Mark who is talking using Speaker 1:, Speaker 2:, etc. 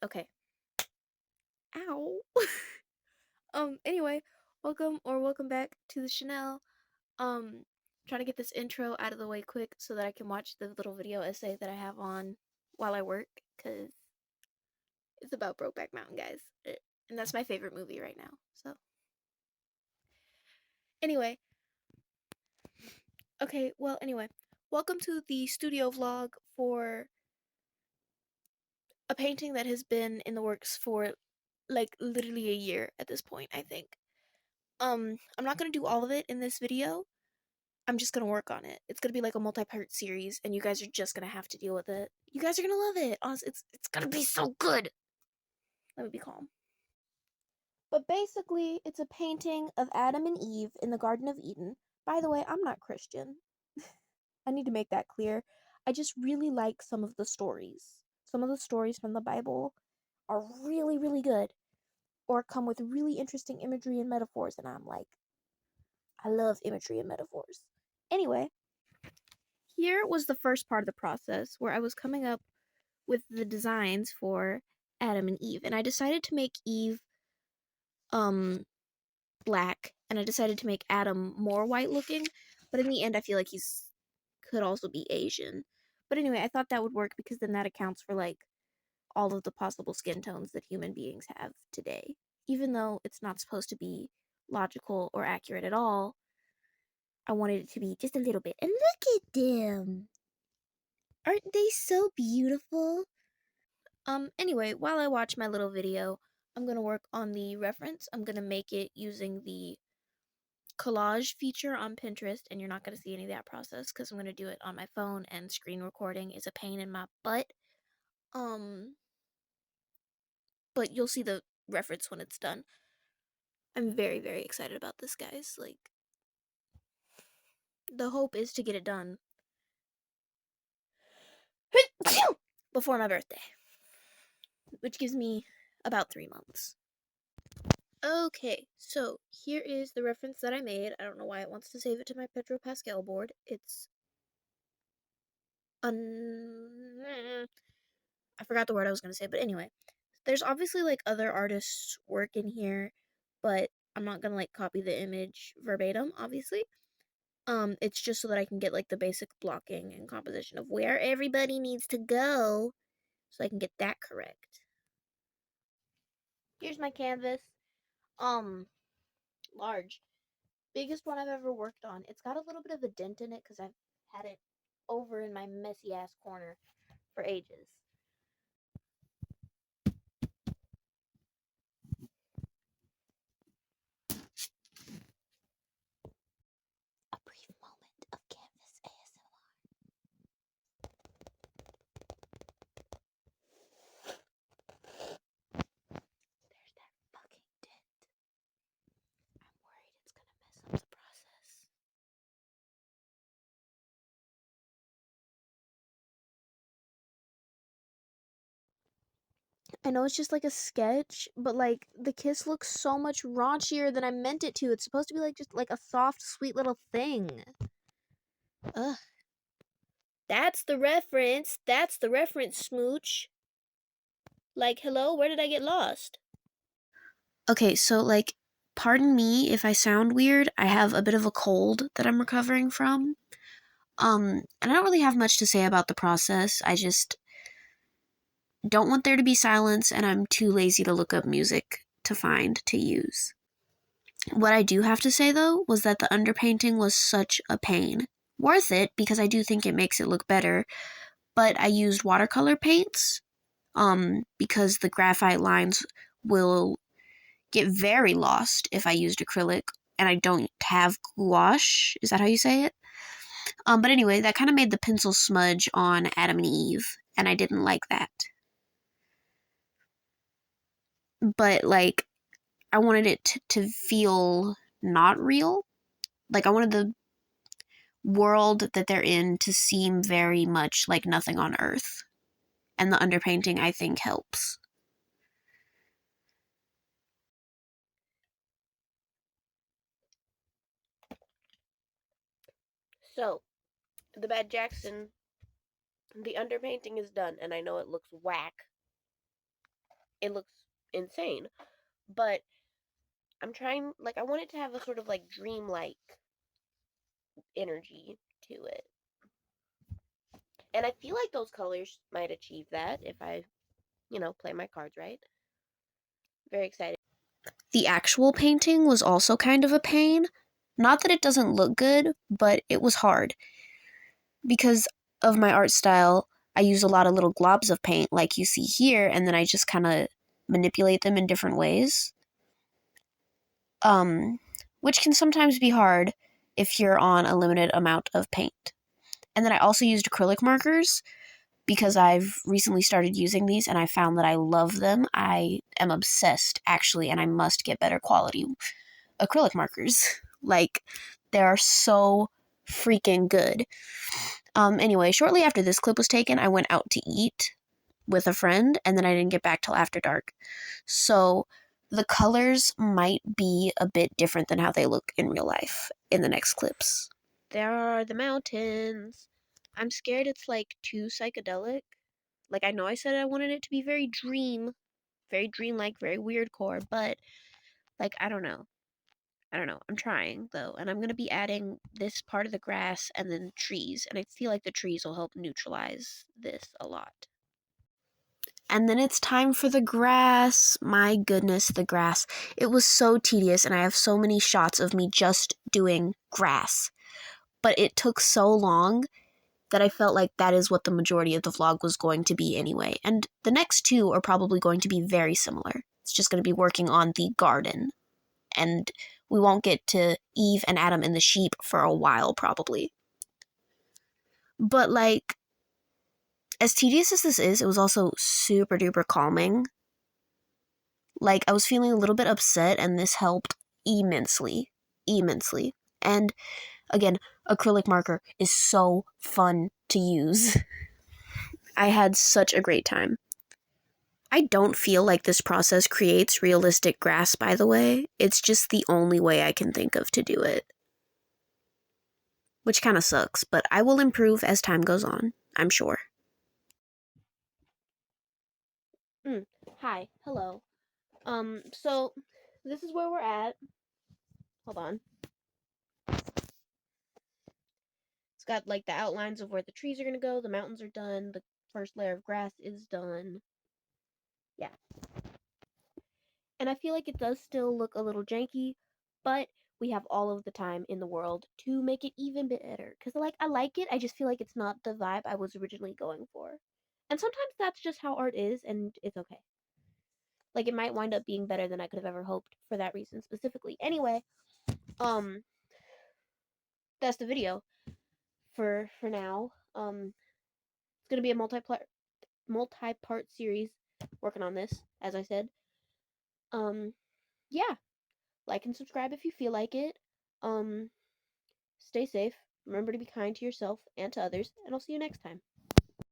Speaker 1: Okay. Ow. Anyway, welcome back to the Chanel. Trying to get this intro out of the way quick so that I can watch the little video essay that I have on while I work, because it's about Brokeback Mountain, guys. And that's my favorite movie right now. So, anyway, anyway, welcome to the studio vlog for a painting that has been in the works for like literally a year at this point, I think. I'm not gonna do all of it in this video. I'm just gonna work on it. It's gonna be like a multi-part series, and you guys are just gonna have to deal with it. You guys are gonna love it. Honestly, it's gonna be so good. Let me be calm. But basically, it's a painting of Adam and Eve in the Garden of Eden. By the way, I'm not Christian. I need to make that clear. I just really like some of the stories. Some of the stories from the Bible are really, really good, or come with really interesting imagery and metaphors, and I'm like, I love imagery and metaphors. Anyway, here was the first part of the process where I was coming up with the designs for Adam and Eve, and I decided to make Eve um black, and I decided to make Adam more white looking, but in the end I feel like he's could also be Asian. But anyway, I thought that would work because then that accounts for like all of the possible skin tones that human beings have today. Even though it's not supposed to be logical or accurate at all, I wanted it to be just a little bit. And look at them! Aren't they so beautiful? Anyway, while I watch my little video, I'm gonna work on the reference. I'm gonna make it using the collage feature on Pinterest, and you're not gonna see any of that process because I'm gonna do it on my phone, and screen recording is a pain in my butt. Um, but you'll see the reference when it's done. I'm very, very excited about this, guys. Like, the hope is to get it done before my birthday, which gives me about 3 months. Okay, so here is the reference that I made. I don't know why it wants to save it to my Petro Pascal board. It's I forgot the word I was gonna say, but anyway. There's obviously like other artists' work in here, but I'm not gonna like copy the image verbatim, obviously. It's just so that I can get like the basic blocking and composition of where everybody needs to go, so I can get that correct. Here's my canvas. Um, Large. Biggest one I've ever worked on. It's got a little bit of a dent in it because I've had it over in my messy ass corner for ages. A brief moment of canvas ASMR. There's that fucking dent. I'm worried it's gonna mess up the process. I know it's just like a sketch, but like the kiss looks so much raunchier than I meant it to. It's supposed to be like just like a soft, sweet little thing. Ugh. That's the reference. That's the reference, smooch. Like, hello, where did I get lost? Okay, so like, pardon me if I sound weird. I have a bit of a cold that I'm recovering from. And I don't really have much to say about the process. I just don't want there to be silence, and I'm too lazy to look up music to use. What I do have to say, though, was that the underpainting was such a pain. Worth it, because I do think it makes it look better, but I used watercolor paints, because the graphite lines will get very lost if I used acrylic, and I don't have gouache. Is that how you say it? But anyway, that kind of made the pencil smudge on Adam and Eve, and I didn't like that. But, like, I wanted it to feel not real. Like, I wanted the world that they're in to seem very much like nothing on Earth. And the underpainting, I think, helps. So, the Bad Jackson, the underpainting is done, and I know it looks whack.
Speaker 2: it looks insane. But I'm trying, like, I want it to have a sort of like dreamlike energy to it. And I feel like those colors might achieve that if I, play my cards right. Very excited.
Speaker 1: The actual painting was also kind of a pain. Not that it doesn't look good, but it was hard. Because of my art style, I use a lot of little globs of paint like you see here, and then I just kind of manipulate them in different ways. Um, which can sometimes be hard if you're on a limited amount of paint. And then I also used acrylic markers because I've recently started using these and I found that I love them. I am obsessed, actually, and I must get better quality acrylic markers. Like, they are so freaking good. Anyway, shortly after this clip was taken, I went out to eat with a friend, and then I didn't get back till after dark. So the colors might be a bit different than how they look in real life in the next clips. There are the mountains. I'm scared it's like too psychedelic. Like, I know I said I wanted it to be very dreamlike, very weird core, but like, I don't know. I don't know. I'm trying though, and I'm going to be adding this part of the grass and then trees, and I feel like the trees will help neutralize this a lot. And then it's time for the grass. My goodness, the grass. It was so tedious, and I have so many shots of me just doing grass. But it took so long that I felt like that is what the majority of the vlog was going to be anyway. And the next two are probably going to be very similar. It's just going to be working on the garden. And we won't get to Eve and Adam and the sheep for a while, probably. But, like, as tedious as this is, it was also super duper calming. Like, I was feeling a little bit upset, and this helped immensely. Immensely. And, again, acrylic marker is so fun to use. I had such a great time. I don't feel like this process creates realistic grass, by the way. It's just the only way I can think of to do it. Which kind of sucks, but I will improve as time goes on, I'm sure. Hi, hello. So this is where we're at. Hold on. It's got like the outlines of where the trees are gonna go, the mountains are done, the first layer of grass is done. Yeah. And I feel like it does still look a little janky, but we have all of the time in the world to make it even better. Cause like I like it, I just feel like it's not the vibe I was originally going for. And sometimes that's just how art is, and it's okay. Like it might wind up being better than I could have ever hoped for that reason specifically. Anyway, um, that's the video for now. It's gonna be a multi-part series working on this, as I said. Um, yeah, like and subscribe if you feel like it. Um, stay safe. Remember to be kind to yourself and to others, and I'll see you next time.